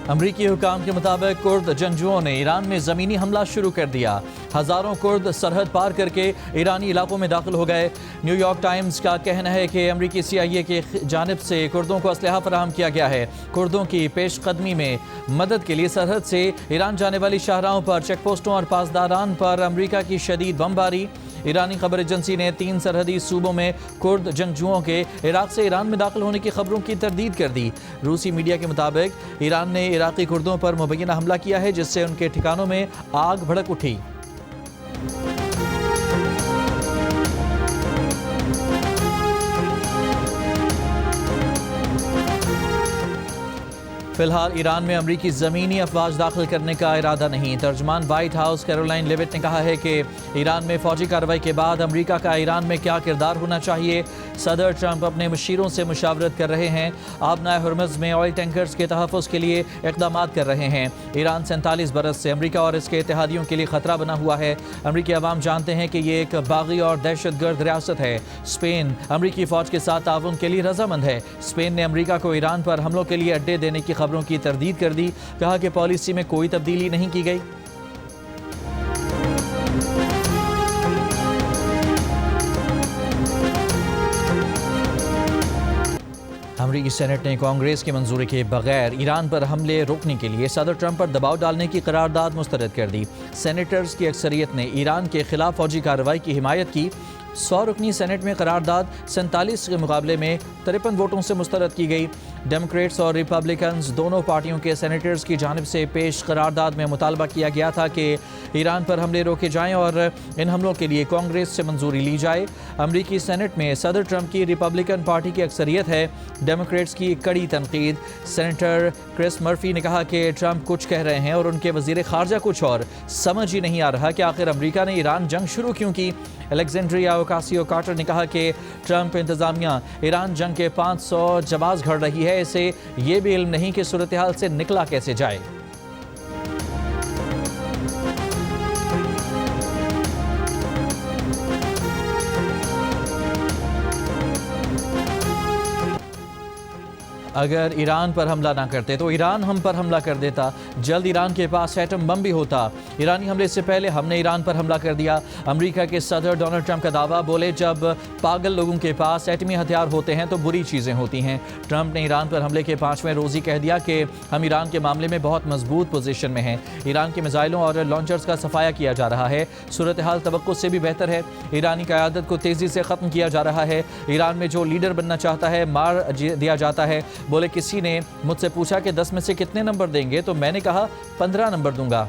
अमरीकी हुकाम के मुताबिक कुर्द जंगजुओं ने ईरान में ज़मीनी हमला शुरू कर दिया। हज़ारों कुर्द सरहद पार करके ईरानी इलाकों में दाखिल हो गए। न्यूयॉर्क टाइम्स का कहना है कि अमरीकी CIA की जानिब से कुर्दों को असलहा फराहम किया गया है। कुर्दों की पेशकदमी में मदद के लिए सरहद से ईरान जाने वाली शाहराहों पर, चेक पोस्टों और पासदारान पर अमरीका की शदीद बमबारी। ईरानी खबर एजेंसी ने 3 सरहदी सूबों में कुर्द जंगजुओं के इराक से ईरान में दाखिल होने की खबरों की तरदीद कर दी। रूसी मीडिया के मुताबिक ईरान ने इराकी कुर्दों पर मुबैना हमला किया है, जिससे उनके ठिकानों में आग भड़क उठी। फिलहाल ईरान में अमरीकी ज़मीनी अफवाज दाखिल करने का इरादा नहीं। तर्जमान व्हाइट हाउस कैरोलाइन लेविट ने कहा है कि ईरान में फौजी कार्रवाई के बाद अमरीका का ईरान में क्या किरदार होना चाहिए। सदर ट्रंप अपने मुशीरों से मुशावरत कर रहे हैं। आबनाए हुर्मुज़ में ऑयल टैंकर्स के तहफ़्फ़ुज़ के लिए इक़दाम कर रहे हैं। ईरान 47 बरस से अमरीका और इसके इत्तेहादियों के लिए ख़तरा बना हुआ है। अमरीकी अवाम जानते हैं कि ये एक बागी और दहशतगर्द रियासत है। स्पेन अमरीकी फ़ौज के साथ ताउन के लिए रजामंद है। स्पेन ने अमरीका को ईरान पर हमलों के लिए अड्डे देने की खबरों की तरदीद कर दी। कहा कि पॉलिसी में कोई तब्दीली नहीं की गई। अमरीकी सेनेट ने कांग्रेस की मंजूरी के बगैर ईरान पर हमले रोकने के लिए सदर ट्रंप पर दबाव डालने की करारदाद मुस्तरद कर दी। सेनेटर्स की अक्सरियत ने ईरान के खिलाफ फौजी कार्रवाई की हिमायत की। 100 रुकनी सेनेट में करारदाद 47 के मुकाबले में 53 वोटों से मुस्तरद की गई। डेमोक्रेट्स और रिपब्लिकन्स दोनों पार्टियों के सेनेटर्स की जानिब से पेश करारदाद में मुतालबा किया गया था कि ईरान पर हमले रोके जाएं और इन हमलों के लिए कांग्रेस से मंजूरी ली जाए। अमरीकी सेनेट में सदर ट्रंप की रिपब्लिकन पार्टी की अक्सरियत है। डेमोक्रेट्स की कड़ी तनकीद। सेनेटर क्रिस मर्फी ने कहा कि ट्रंप कुछ कह रहे हैं और उनके वजीर खारजा कुछ और। समझ ही नहीं आ रहा कि आखिर अमरीका ने ईरान जंग शुरू क्यों की। अलेक्जेंड्रिया ओकासियो कार्टर ने कहा कि ट्रंप इंतजामिया ईरान जंग के 500 जवाब घड़ रही है। इसे ये भी इल्म नहीं कि सूरत हाल से निकला कैसे जाए। अगर ईरान पर हमला ना करते तो ईरान हम पर हमला कर देता। जल्द ईरान के पास एटम बम भी होता। ईरानी हमले से पहले हमने ईरान पर हमला कर दिया। अमेरिका के सदर डोनाल्ड ट्रंप का दावा। बोले जब पागल लोगों के पास एटमी हथियार होते हैं तो बुरी चीज़ें होती हैं। ट्रंप ने ईरान पर हमले के 5वें रोज़ ही कह दिया कि हम ईरान के मामले में बहुत मजबूत पोजीशन में हैं। ईरान के मिसाइलों और लॉन्चर्स का सफाया किया जा रहा है। सूरत हाल तवक्को से भी बेहतर है। ईरानी क़यादत को तेज़ी से ख़त्म किया जा रहा है। ईरान में जो लीडर बनना चाहता है मार दिया जाता है। बोले किसी ने मुझसे पूछा कि 10 में से कितने नंबर देंगे तो मैंने कहा 15 नंबर दूंगा।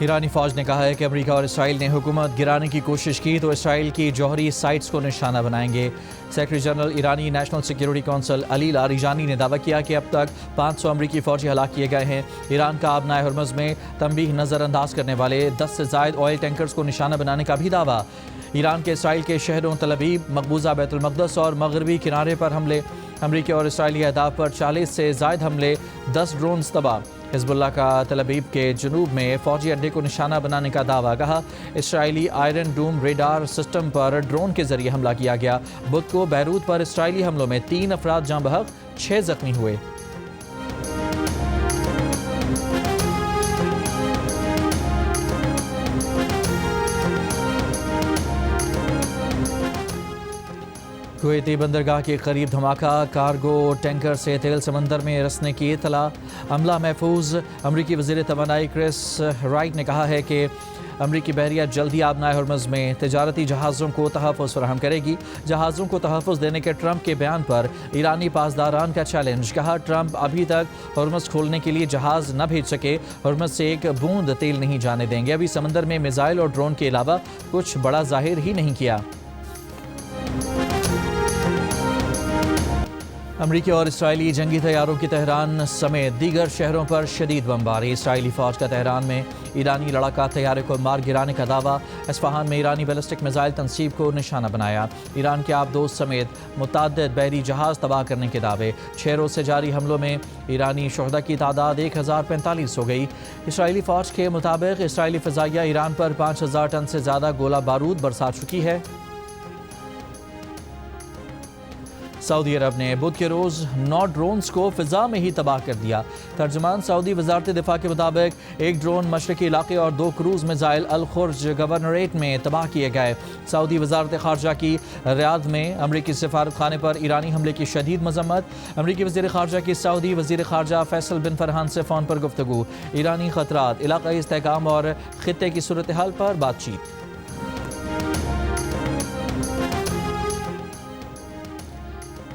ईरानी फौज ने कहा है कि अमेरिका और इसराइल ने हुकूमत गिराने की कोशिश की तो इसराइल की जौहरी साइट्स को निशाना बनाएंगे। सेक्रेटरी जनरल ईरानी national security council Ali Larijani ने दावा किया कि अब तक 500 अमरीकी फौजी हलाक किए गए हैं। ईरान का आबनाए हुर्मुज़ में तंबीह नज़रअंदाज करने वाले 10 से ज़ायद ऑयल टैंकर्स को निशाना बनाने का भी दावा। ईरान के इसराइल के शहरों तल अवीव, मकबूजा बैतुल मक़दस और मगरबी किनारे पर हमले। अमरीकी और इसराइली अहदाफ पर 40 से ज़ायद हमले, 10 ड्रोन तबाह। हिज़्बुल्लाह का तल अवीव के जनूब में फ़ौजी अड्डे को निशाना बनाने का दावा। कहा Israeli iron Doom radar system पर ड्रोन के जरिए हमला किया गया। बुध को बैरूत पर इसराइली हमलों में 3 अफराद जाँ बहक, 6 जख्मी हुए। कुवैती बंदरगाह के करीब धमाका। कार्गो टैंकर से तेल समंदर में रसने की इतला। अमला महफूज। अमरीकी वज़ीर तवानाई क्रिस राइट ने कहा है कि अमरीकी बहरिया जल्दी आबनाए हुर्मुज़ में तिजारती जहाज़ों को तहफ़्फ़ुज़ फराहम करेगी। जहाज़ों को तहफ़्फ़ुज़ देने के ट्रंप के बयान पर ईरानी पासदारान का चैलेंज। कहा ट्रंप अभी तक हुर्मुज़ खोलने के लिए जहाज़ न भेज सके। हुर्मुज़ से एक बूंद तेल नहीं जाने देंगे। अभी समंदर में मिसाइल और ड्रोन के अलावा कुछ बड़ा जाहिर ही नहीं किया। अमरीकी और इसराइली जंगी तैयारों की तेहरान समेत दीगर शहरों पर शदीद बमबारी। इसराइली फ़ौज का तेहरान में ईरानी लड़ाका तैयारे को मार गिराने का दावा। इस्फहान में ईरानी बैलिस्टिक मिसाइल तनसीब को निशाना बनाया। ईरान के आबदोज समेत मुतअद्दिद बहरी जहाज़ तबाह करने के दावे। 6 रोज़ से जारी हमलों में ईरानी शहदा की तादाद 1045 हो गई। इसराइली फ़ौज के मुताबिक इसराइली फ़िज़ाइया ईरान पर 5000 टन से ज़्यादा गोला बारूद बरसा चुकी है। सऊदी अरब ने बुध के रोज़ 9 ड्रोन्स को फ़िज़ा में ही तबाह कर दिया। तर्जुमान सऊदी वजारत दिफा के मुताबिक एक ड्रोन मशरकी इलाके और 2 क्रूज़ मिसाइल अल खुर्ज गवर्नरेट में तबाह किए गए। सऊदी वजारत खारजा की रियाद में अमरीकी सफारत खाने पर ईरानी हमले की शदीद मजम्मत। अमरीकी वज़ीर खारजा की सऊदी वज़ीर खारजा फैसल बिन फरहान से फ़ोन पर गुफ्तगू। ईरानी ख़तरात, इलाक़ाई इस्तेहकाम और ख़ित्ते की सूरत हाल पर बातचीत।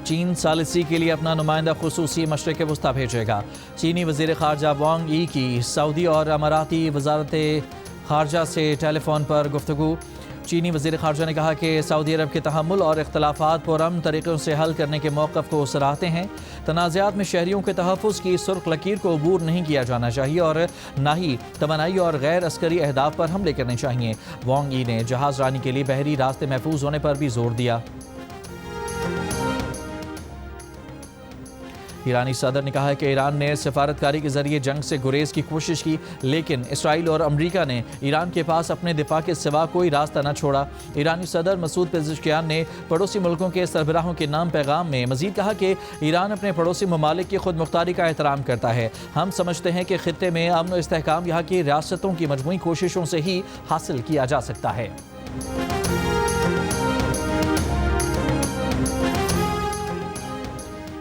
चीन सालिसी के लिए अपना नुमाइंदा खुसूसी मशरिक़ वस्ता भेजेगा। चीनी वज़ीर खारजा वांग यी की सऊदी और अमाराती वजारत खारजा से टेलीफोन पर गुफ्तगू। चीनी वज़ीर खारजा ने कहा कि सऊदी अरब के तहम्मुल और इख्तलाफात पुरअमन तरीक़ों से हल करने के मौक़िफ़ को सराहते हैं। तनाज़ात में शहरियों के तहफ़्फ़ुज़ की सुर्ख लकीर को अबूर नहीं किया जाना चाहिए और ना ही तवानाई और गैर अस्करी अहदाफ पर हमले करने चाहिए। वांग यी ने जहाज़ रानी के लिए बहरी रास्ते महफूज होने पर भी जोर दिया। ईरानी सदर ने कहा है कि ईरान ने सफारतकारी के जरिए जंग से गुरेज की कोशिश की, लेकिन इसराइल और अमरीका ने ईरान के पास अपने दिफा के सिवा कोई रास्ता न छोड़ा। ईरानी सदर मसूद पेज़ेश्कियान ने पड़ोसी मुल्कों के सरबराहों के नाम पैगाम में मजीद कहा कि ईरान अपने पड़ोसी ममालिक की खुद मुख्तारी का एहतराम करता है। हम समझते हैं कि खित्ते में अमन और इस्तेहकाम यहाँ की रियासतों की मजमूई कोशिशों से ही हासिल किया जा सकता है।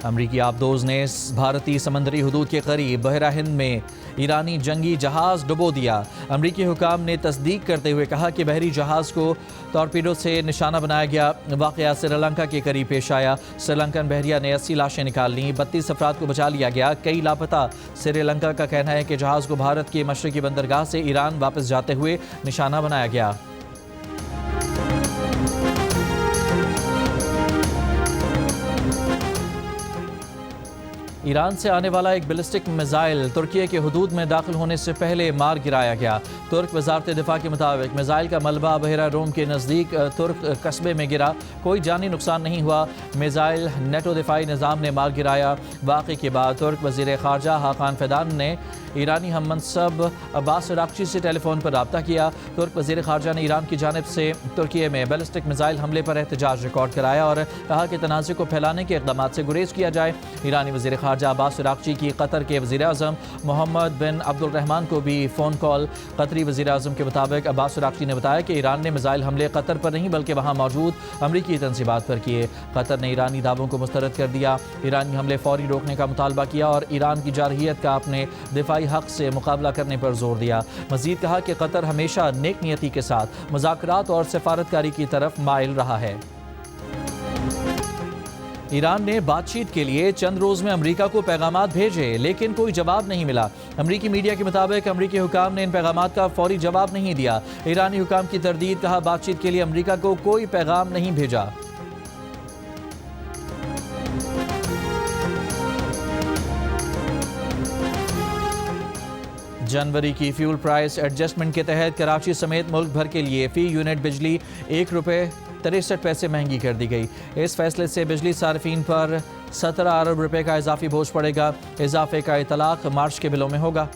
अमरीकी आबदोज ने भारतीय समंदरी हदूद के करीब बहरा हिंद में ईरानी जंगी जहाज़ डुबो दिया। अमरीकी हुकाम ने तस्दीक करते हुए कहा कि बहरी जहाज़ को टॉर्पीडो से निशाना बनाया गया। वाक़या श्रीलंका के करीब पेश आया। श्रीलंकन बहरिया ने 80 लाशें निकाल लीं, 32 अफराद को बचा लिया गया, कई लापता। श्रीलंका का कहना है कि जहाज़ को भारत के मशरकी बंदरगाह से ईरान वापस जाते हुए निशाना बनाया गया। ईरान से आने वाला एक बैलिस्टिक मिसाइल तुर्की के हदूद में दाखिल होने से पहले मार गिराया गया। तुर्क वजारत दिफा के मुताबिक मिसाइल का मलबा बहरा रोम के नज़दीक तुर्क कस्बे में गिरा। कोई जानी नुकसान नहीं हुआ। मिसाइल नेटो दिफाई निज़ाम ने मार गिराया। वाक़े के बाद तुर्क वज़ीर ख़ारजा हाकान फ़ेदान ने ईरानी हम मनसब अब्बास अराक़ची से टेलीफोन पर रब्ता किया। तुर्क वज़ीर ख़ारजा ने ईरान की जानिब से तुर्की में बैलिस्टिक मिसाइल हमले पर एहतजाज रिकॉर्ड कराया और कहा कि तनाज़े को फैलाने के इक़दाम से गुरेज किया जाए। ईरानी वज़ीर ख़ारजा अब्बास अराक़ची की कतर के वज़ीर आज़म मोहम्मद बिन अब्दुल रहमान को भी फ़ोन कॉल। कतरी वज़ीर आज़म के मुताबिक अब्बास अराक़ची ने बताया कि ईरान ने मिसाइल हमले कतर पर नहीं बल्कि वहाँ मौजूद अमरीकी तंसीबात पर किए। कतर ने ईरानी दावों को मुस्तरद कर दिया, ईरानी हमले फौरी रोकने का मुतालबा किया और ईरान की जारहियत का अपने दिफाई हक़ से मुकाबला करने पर जोर दिया। मज़ीद कहा कि कतर हमेशा नेक नियति के साथ मुज़ाकरात और सफारतकारी की तरफ माइल रहा है। ईरान ने बातचीत के लिए चंद रोज़ में अमरीका को पैगामात भेजे, लेकिन कोई जवाब नहीं मिला। अमरीकी मीडिया के मुताबिक अमरीकी हुकाम ने इन पैगामात का फौरी जवाब नहीं दिया। ईरानी हुकाम की तरदीद, कहा बातचीत के लिए अमरीका को कोई पैगाम नहीं भेजा। जनवरी की फ्यूल प्राइस एडजस्टमेंट के तहत कराची समेत मुल्क भर के लिए फ़ी यूनिट बिजली ₹1.63 महंगी कर दी गई। इस फैसले से बिजली सार्फिन पर 17 अरब रुपए का इजाफी बोझ पड़ेगा। इजाफे का इतलाक मार्च के बिलों में होगा।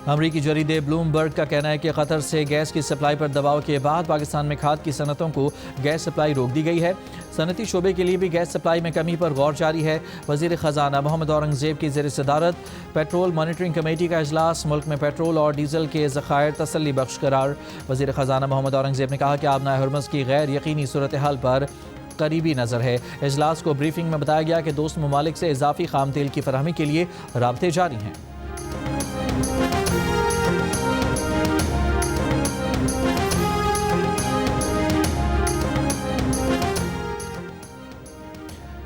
अमरीकी जरीदे ब्लूमबर्ग का कहना है कि कतर से गैस की सप्लाई पर दबाव के बाद पाकिस्तान में खाद की सनतों को गैस सप्लाई रोक दी गई है। सनती शोबे के लिए भी गैस सप्लाई में कमी पर गौर जारी है। वज़ीर ख़जाना मोहम्मद औरंगज़ेब की ज़ेर सदारत पेट्रोल मॉनिटरिंग कमेटी का इजलास। मुल्क में पेट्रोल और डीजल के ज़खायर तसल्ली बख्श करार। वज़ीर ख़जाना मोहम्मद औरंगज़ेब ने कहा कि आबना हरमज़ की गैर यकीनी सूरत हाल पर करीबी नज़र है। इजलास को ब्रीफिंग में बताया गया कि दोस्त ममालिक से इजाफी खाम तेल की फराहमी के लिए राब्ते जारी हैं।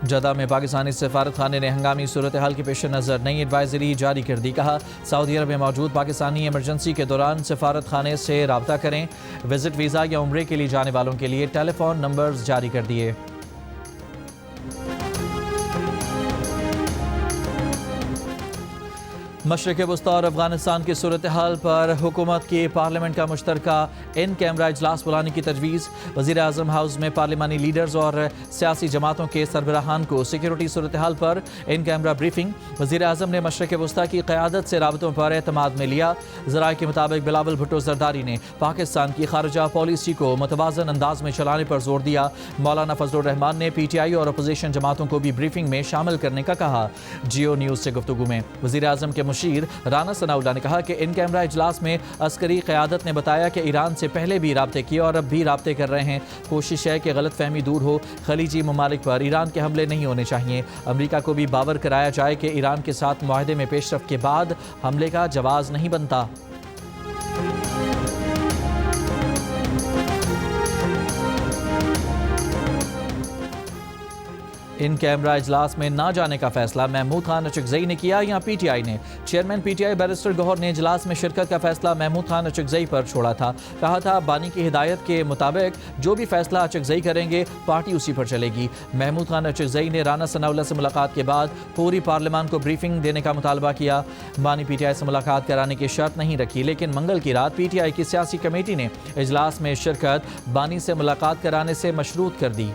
जद्दा में पाकिस्तानी सफारत खाने ने हंगामी सूरत हाल के पेश नज़र नई एडवाइजरी जारी कर दी। कहा सऊदी अरब में मौजूद पाकिस्तानी इमरजेंसी के दौरान सफारत खाने से रब्ता करें। विजिट वीज़ा या उम्रे के लिए जाने वालों के लिए टेलीफोन नंबर्स जारी कर दिए। मशरक़ वस्ता और अफगानिस्तान की सूरत हाल पर हुकूमत की पार्लियामेंट का मुश्तरका इन कैमरा इजलास बुलाने की तजवीज़। वज़ीर आज़म हाउस में पार्लिमानी लीडर्स और सियासी जमातों के सरबराहान को सिक्योरिटी सूरत हाल पर इन कैमरा ब्रीफिंग। वज़ीर आज़म ने मशरक़ वस्ता की क़यादत से राबतों पर एतमाद में लिया। ज़राए के मुताबिक बिलावल भुट्टो ज़रदारी ने पाकिस्तान की खारजा पॉलिसी को मुतवाज़न अंदाज में चलाने पर जोर दिया। मौलाना फजलुर रहमान ने PTI और अपोजिशन जमातों को भी ब्रीफिंग में शामिल करने का कहा। जियो न्यूज़ से गुफ्तगू में वज़ीर आज़म के मुशीर राना सनाउल्लाह ने कहा कि इन कैमरा इजलास में अस्करी क़यादत ने बताया कि ईरान से पहले भी राब्ते किए और अब भी राब्ते कर रहे हैं। कोशिश है कि गलत फहमी दूर हो। खलीजी ममालिक पर ईरान के हमले नहीं होने चाहिए। अमरीका को भी बावर कराया जाए कि ईरान के साथ मुआहदे में पेशरफ के बाद हमले का जवाज़ नहीं बनता। इन कैमरा इजलास में ना जाने का फैसला महमूद खान अचकज़ई ने किया या PTI ने। चेयरमैन PTI बैरिस्टर गौहर ने इजलास में शिरकत का फैसला महमूद खान अचकज़ई पर छोड़ा था। कहा था बानी की हिदायत के मुताबिक जो भी फैसला अचकज़ई करेंगे पार्टी उसी पर चलेगी। महमूद खान अचकज़ई ने राना सनाउल्लाह से मुलाकात के बाद पूरी पार्लियामान को ब्रीफिंग देने का मुतालबा किया। बानी PTI से मुलाकात कराने की शर्त नहीं रखी, लेकिन मंगल की रात PTI की सियासी कमेटी ने इजलास में शिरकत बानी से मुलाकात कराने से मशरूत कर दी।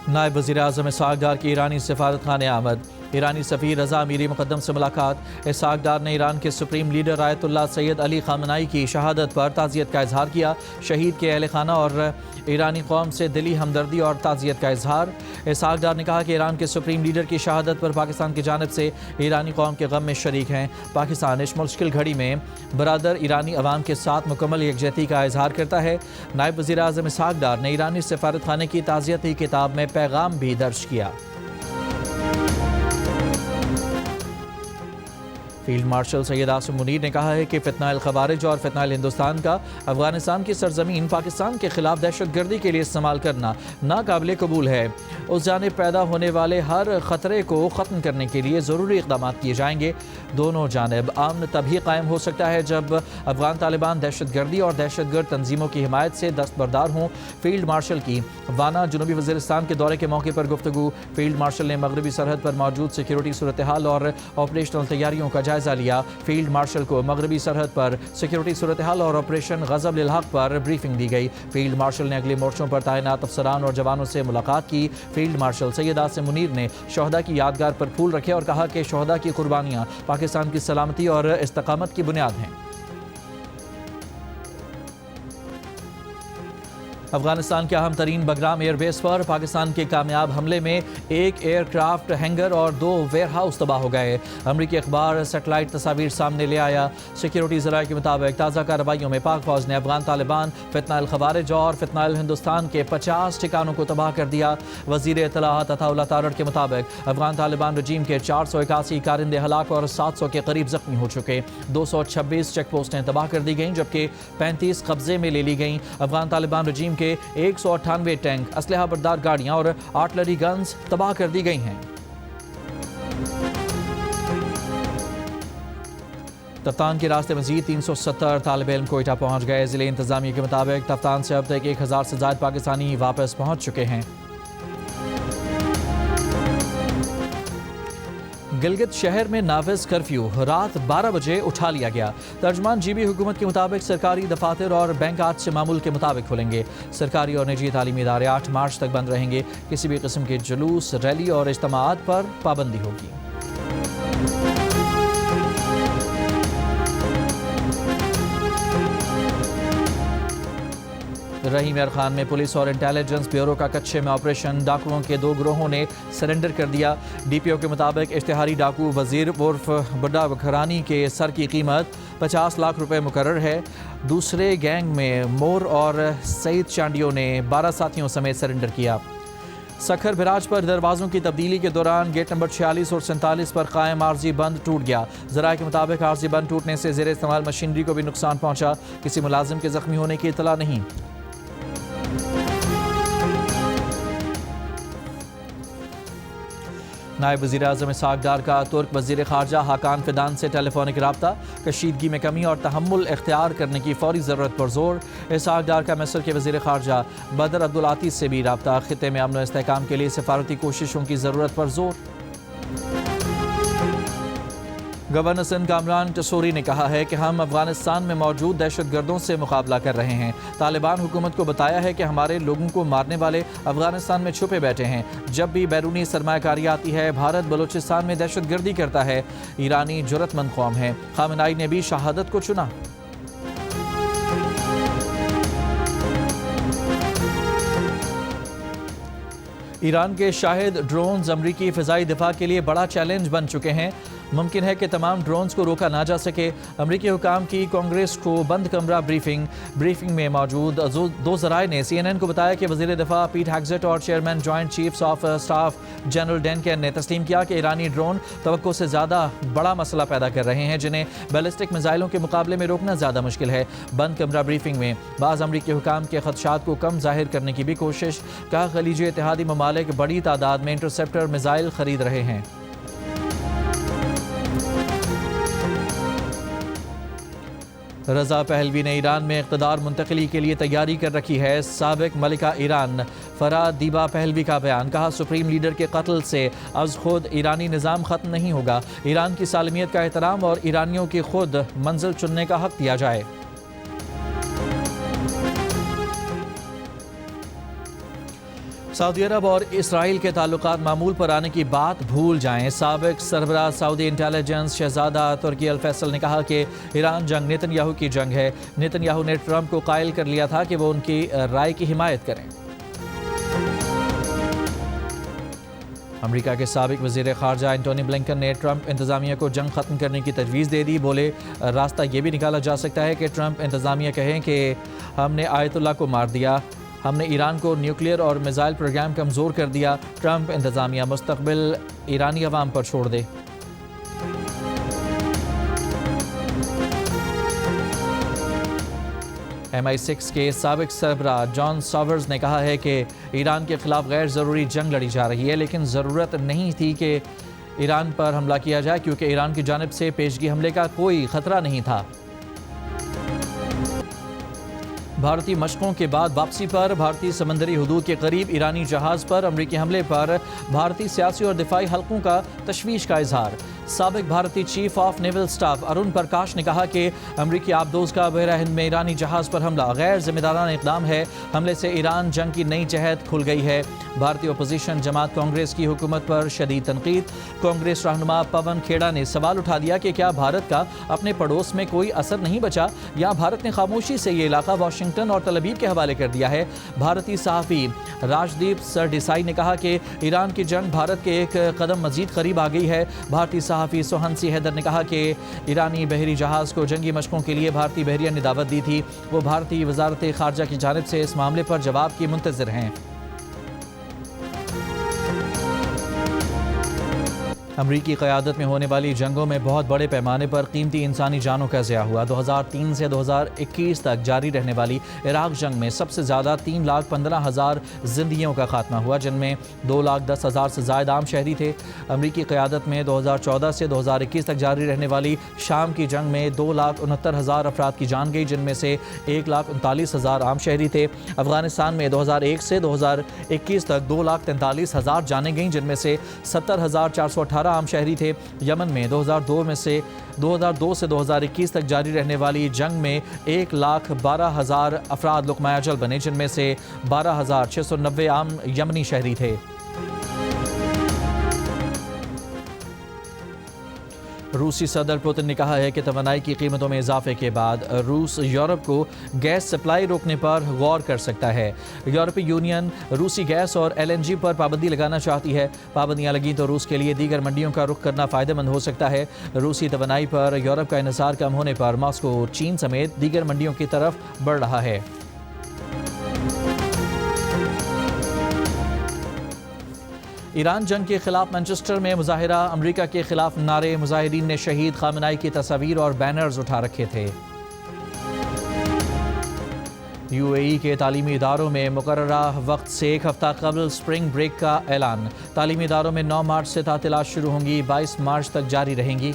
नायब वज़ीर आज़म इसहाक़ डार की ईरानी सफारत खाने आमद। ईरानी सफ़ीर रज़ा अमीरी मुक़द्दम से मुलाकात। इसहाक़ डार ने ईरान के supreme leader Ayatollah Syed Ali Khamenei की शहादत पर ताज़ियत का इजहार किया। शहीद के अहल खाना और ईरानी कौम से दिली हमदर्दी और ताज़ियत का इजहार। इसहाक़ डार ने कहा कि ईरान के सुप्रीम लीडर की शहादत पर पाकिस्तान की जानिब से ईरानी कौम के गम में शरीक हैं। पाकिस्तान इस मुश्किल घड़ी में बरादर ईरानी अवाम के साथ मुकम्मल यकजहती का इजहार करता है। नायब वज़ीर आज़म इसहाक़ डार ने ईरानी सफारत खाने की ताज़ियती किताब में पैगाम भी दर्ज किया। फील्ड मार्शल सैयद आसिम मुनीर ने कहा है कि फितनाइल खवारिज और फितनाइल हिंदुस्तान का अफगानिस्तान की सरजमीन पाकिस्तान के खिलाफ दहशतगर्दी के लिए इस्तेमाल करना नाकाबिले कबूल है। उस जानिब पैदा होने वाले हर ख़तरे को ख़त्म करने के लिए ज़रूरी इक़दाम किए जाएंगे। दोनों जानिब अमन तभी कायम हो सकता है जब अफगान तालिबान दहशतगर्दी और दहशतगर्द तंजीमों की हिमायत से दस्तबरदार हों। फील्ड मार्शल की वाना जनूबी वज़ीरिस्तान के दौरे के मौके पर गुफ्तगू। फील्ड मार्शल ने मगरबी सरहद पर मौजूद सिक्योरिटी सूरत हाल और ऑपरेशनल तैयारियों का जायज़ा लिया। फील्ड मार्शल को मगरबी सरहद पर सिक्योरिटी सूरत हाल और ऑपरेशन ग़ज़ब लिल हक़ पर ब्रीफिंग दी गई। फील्ड मार्शल ने अगले मोर्चों पर तैनात अफसरान और जवानों से मुलाकात की। फील्ड मार्शल सैयद आसिम मुनीर ने शोहदा की यादगार पर फूल रखे और कहा कि शोहदा की कुर्बानियाँ पाकिस्तान की सलामती और इस्तकामत की बुनियाद हैं। अफगानिस्तान के अहम तरीन बगराम एयरबेस पर पाकिस्तान के कामयाब हमले में एक एयरक्राफ्ट हैंगर और 2 वेयर हाउस तबाह हो गए। अमरीकी अखबार सेटेलाइट तस्वीर सामने ले आया। सिक्योरिटी ज़राए के मुताबिक ताज़ा कार्रवाइयों में पाक फौज ने अफगान तालिबान, फितनाइल खवारिज और फितनाइल हिंदुस्तान के 50 ठिकानों को तबाह कर दिया। वज़ीर इत्तलाआत अताउल्लाह तारड़ के मुताबिक अफगान तालिबान रजीम के 481 कारिंदे हलाक और 700 के करीब जख्मी हो चुके। 226 चेक पोस्टें तबाह कर दी गईं जबकि 35 कब्जे में ले ली गईं। अफगान तालिबान रजीम के 198 टैंक, असलहा बरदार गाड़ियां और आर्टिलरी गन्स तबाह कर दी गई हैं। तफ्तान के रास्ते मजीद 370 तालिब इल्म कोयटा पहुंच गए। ज़िले इंतजामिया के मुताबिक तफ्तान से अब तक 1000 से ज़ायद पाकिस्तानी वापस पहुंच चुके हैं। गिलगित शहर में नाफिज कर्फ्यू रात 12 बजे उठा लिया गया। तर्जमान GB हुकूमत के मुताबिक सरकारी दफातर और बैंक आज से मामूल के मुताबिक खुलेंगे। सरकारी और निजी तालीमी इदारे 8 मार्च तक बंद रहेंगे। किसी भी किस्म के जुलूस, रैली और इज्तिमाआत पर पाबंदी होगी। रहीम यार खान में पुलिस और इंटेलिजेंस ब्यूरो का कच्चे में ऑपरेशन। डाकुओं के 2 गिरोहों ने सरेंडर कर दिया। DPO के मुताबिक इश्तिहारी डाकू वजीर उर्फ बड़ा बखरानी के सर की कीमत 50 लाख रुपए मुकर्रर है। दूसरे गैंग में मोर और सईद चांडियों ने 12 साथियों समेत सरेंडर किया। सखर बिराज पर दरवाज़ों की तब्दीली के दौरान गेट नंबर 46 और 47 पर कायम आर्जी बंद टूट गया। ज़राए के मुताबिक आर्जी बंद टूटने से ज़ेर इस्तेमाल मशीनरी को भी नुकसान पहुंचा। किसी मुलाजिम के जख्मी होने की इतला नहीं। नायब वज़ीर आज़म इसहाक डार का तुर्क वज़ीर ख़ारजा हाकान फिदान से टेलीफोनिक रब्ता, कशीदगी में कमी और तहम्मुल इख्तियार करने की फौरी ज़रूरत पर जोर। इसहाक डार का मिस्र के वज़ीर ख़ारजा बदर अब्दुल आतीस से भी रब्ता, ख़ित्ते में अमन व इस्तेहकाम के लिए सफारती कोशिशों की ज़रूरत पर जोर। गवर्नर सिंध कामरान टसूरी ने कहा है कि हम अफगानिस्तान में मौजूद दहशतगर्दों से मुकाबला कर रहे हैं। तालिबान हुकूमत को बताया है कि हमारे लोगों को मारने वाले अफगानिस्तान में छुपे बैठे हैं। जब भी बैरूनी सरमायाकारी आती है, भारत बलूचिस्तान में दहशतगर्दी करता है। ईरानी जुर्रतमंद कौम है। खामेनेई ने भी शहादत को चुना। ईरान के शाहिद ड्रोन्स अमरीकी फ़िज़ाई दिफा के लिए बड़ा चैलेंज बन चुके हैं। मुमकिन है कि तमाम ड्रोन्स को रोका ना जा सके। अमरीकी हुकाम की कांग्रेस को बंद कमरा ब्रीफिंग में मौजूद दो ज़राए ने CNN को बताया कि वज़ीर दिफा पीट हेग्सेट और chairman joint chiefs of staff general Dan Caine ने तस्लीम किया कि ईरानी ड्रोन तवक्को से ज़्यादा बड़ा मसला पैदा कर रहे हैं, जिन्हें बैलिस्टिक मिसाइलों के मुकाबले में रोकना ज़्यादा मुश्किल है। बंद कमरा ब्रीफिंग में बाज़ अमरीकी हुकाम के खदशात को कम जाहिर करने की भी कोशिश। कहा, खलीजी इत्तेहादी ममालिक बड़ी तादाद में इंटरसेप्टर मिसाइल खरीद रहे हैं। रज़ा पहलवी ने ईरान में इक़्तिदार मुंतकिली के लिए तैयारी कर रखी है। साबिक मलिका ईरान फराह दीबा पहलवी का बयान। कहा, सुप्रीम लीडर के कत्ल से अज़ खुद ईरानी निज़ाम ख़त्म नहीं होगा। ईरान की सालमियत का एहतराम और ईरानियों की खुद मंजिल चुनने का हक़ दिया जाए। सऊदी अरब और इसराइल के ताल्लुकात मामूल पर आने की बात भूल जाएं। साबिक सरबराह सऊदी इंटेलिजेंस शहजादा तुर्की अल फैसल ने कहा कि ईरान जंग नेतन्याहू की जंग है। नेतन्याहू ने ट्रंप को कायल कर लिया था कि वो उनकी राय की हिमायत करें। अमेरिका के साबिक वज़ीर ख़ारजा एंटोनी ब्लिंकन ने ट्रंप इंतज़ामिया को जंग ख़त्म करने की तजवीज़ दे दी। बोले, रास्ता ये भी निकाला जा सकता है कि ट्रंप इंतज़ामिया कहें कि हमने आयतुल्लाह को मार दिया, हमने ईरान को न्यूक्लियर और मिसाइल प्रोग्राम कमज़ोर कर दिया। ट्रंप इंतज़ामिया मुस्तक़बिल ईरानी अवाम पर छोड़ दे। MI6 के साबिक सरबराह जॉन सॉवर्स ने कहा है कि ईरान के खिलाफ गैर ज़रूरी जंग लड़ी जा रही है, लेकिन ज़रूरत नहीं थी कि ईरान पर हमला किया जाए, क्योंकि ईरान की जानिब से पेशगी हमले का कोई ख़तरा नहीं था। भारतीय मशकों के बाद वापसी पर भारतीय समंदरी हदूद के करीब ईरानी जहाज़ पर अमरीकी हमले पर भारतीय सियासी और दिफाई हलकों का तशवीश का इजहार। साबिक भारतीय chief of naval staff Arun Prakash ने कहा कि अमरीकी आबदोज का बहरा हिंद में ईरानी जहाज़ पर हमला गैर जिम्मेदाराना इक़दाम है। हमले से ईरान जंग की नई जहद खुल गई है। भारतीय अपोजिशन जमात कांग्रेस की हुकूमत पर शदीद तनकीद। कांग्रेस रहनुमा पवन खेड़ा ने सवाल उठा दिया कि क्या भारत का अपने पड़ोस में कोई असर नहीं बचा, या भारत ने खामोशी से ये इलाका वाशिंगटन और तल अवीव के हवाले कर दिया है। भारतीय सहाफ़ी राजदीप सरदेसाई ने कहा कि ईरान की जंग भारत के एक कदम मजीद करीब आ गई है। भारतीय सहाफ़ी सोहनसी हैदर ने कहा कि ईरानी बहरी जहाज़ को जंगी मशकों के लिए भारतीय बहरिया ने दावत दी थी। वो भारतीय वज़ारत ख़ारजा की जानिब से इस मामले पर जवाब की मुंतज़िर हैं। अमरीकी क़यादत में होने वाली जंगों में बहुत बड़े पैमाने पर कीमती इंसानी जानों का ज़िया हुआ। 2003 से 2021 तक जारी रहने वाली इराक़ जंग में सबसे ज़्यादा 3,15,000 ज़िंदगियों का खात्मा हुआ, जिनमें 2,10,000 से ज़ायद आम शहरी थे। अमरीकी क़यादत में 2014 से 2021 तक जारी रहने वाली शाम की जंग में 2,69,000 अफराद की जान गई, जिनमें से 1,39,000 आम शहरी थे। अफ़गानिस्तान में 2001 से 2021 तक 2,43,000 जानें गईं, जिनमें से 70,418 आम शहरी थे। यमन में 2002 से 2021 तक जारी रहने वाली जंग में 1,12,000 अफराद लुक़मा अजल बने, जिनमें से 12,690 आम यमनी शहरी थे। रूसी सदर पुतिन ने कहा है कि तवानाई की कीमतों में इजाफे के बाद रूस यूरोप को गैस सप्लाई रोकने पर गौर कर सकता है। यूरोपीय यूनियन रूसी गैस और LNG पर पाबंदी लगाना चाहती है। पाबंदियां लगी तो रूस के लिए दीगर मंडियों का रुख करना फ़ायदेमंद हो सकता है। रूसी तवानाई पर यूरोप का इन्हिसार कम होने पर मॉस्को चीन समेत दीगर मंडियों की तरफ बढ़ रहा है। ईरान जंग के खिलाफ मैनचेस्टर में मुजाहिरा। अमरीका के खिलाफ नारे। मुजाहिरीन ने शहीद खामेनेई की तस्वीर और बैनर्स उठा रखे थे। UAE के तालीमी इदारों में मुकर्ररा वक्त से एक हफ्ता कबल स्प्रिंग ब्रेक का ऐलान। तालीमी इदारों में 9 मार्च से तातीलात शुरू होंगी, 22 मार्च तक जारी रहेंगी।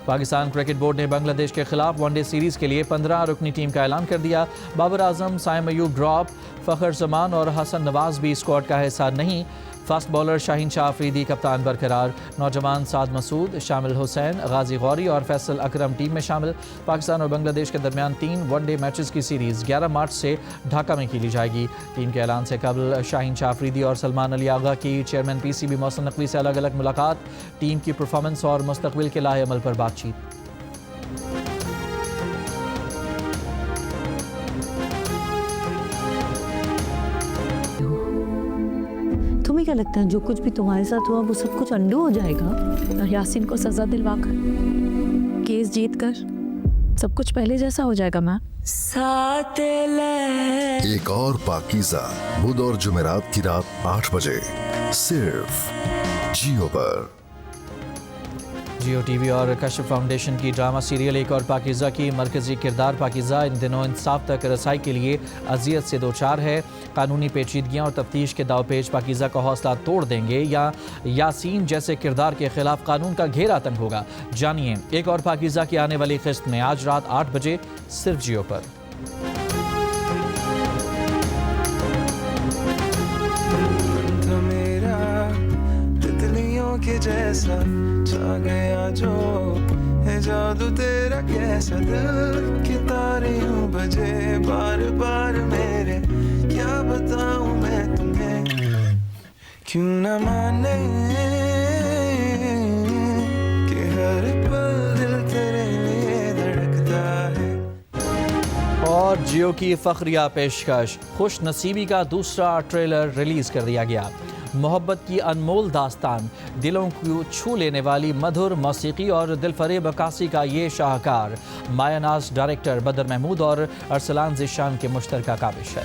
पाकिस्तान क्रिकेट बोर्ड ने बांग्लादेश के खिलाफ वनडे सीरीज के लिए 15 रुकनी टीम का ऐलान कर दिया। बाबर आजम, साइम अयूब ड्रॉप, फ़खर जमान और हसन नवाज भी स्क्वाड का हिस्सा नहीं। फास्ट बॉलर शाहीन शाह अफरीदी कप्तान बरकरार। नौजवान साद मसूद, शामिल हुसैन, गाजी गौरी और फैसल अकरम टीम में शामिल। पाकिस्तान और बांग्लादेश के दरमियान 3 वनडे मैचेस की सीरीज़ 11 मार्च से ढाका में खेली जाएगी। टीम के ऐलान से कबल शाहीन शाह अफरीदी और सलमान अली आगा की चेयरमैन PCB मौसम नकवी से अलग अलग मुलाकात। टीम की परफॉर्मेंस और मुस्तकबिल के लाहे अमल पर बातचीत। तुम्हें क्या लगता है जो कुछ भी तुम्हारे साथ हुआ वो सब कुछ अंडू हो जाएगा? यासीन को सजा दिलवाकर, केस जीत कर सब कुछ पहले जैसा हो जाएगा। मैं एक और पाकीज़ा बुध और जुमेरात की रात 8 बजे सिर्फ जियो पर। जियो TV और कश्फ फाउंडेशन की ड्रामा सीरियल एक और पाकीज़ा की मरकजी किरदार पाकीज़ा इन दिनों इंसाफ तक रसाई के लिए अजियत से दो चार है। कानूनी पेचीदगियाँ और तफ्तीश के दावपेच पाकीज़ा का हौसला तोड़ देंगे या यासीन जैसे किरदार के खिलाफ कानून का घेरा तंग होगा। जानिए एक और पाकीज़ा की आने वाली किस्त में आज रात 8 बजे सिर्फ जियो पर। के जैसा छा गया जो है जादू तेरा, कैसा दिल की तारे यूं बजे बार बार मेरे, क्या बताऊं मैं तुम्हें, क्यों न माने कि हर पल दिल तेरे लिए धड़कता है। और जियो की फखरिया पेशकश, खुश नसीबी का दूसरा ट्रेलर रिलीज कर दिया गया। मोहब्बत की अनमोल दास्तान, दिलों को छू लेने वाली मधुर मौसीकी और दिलफरेब अक्कासी का ये शाहकार मायानाज डायरेक्टर बदर महमूद और अरसलान ज़िशान के मुश्तरका काविश है।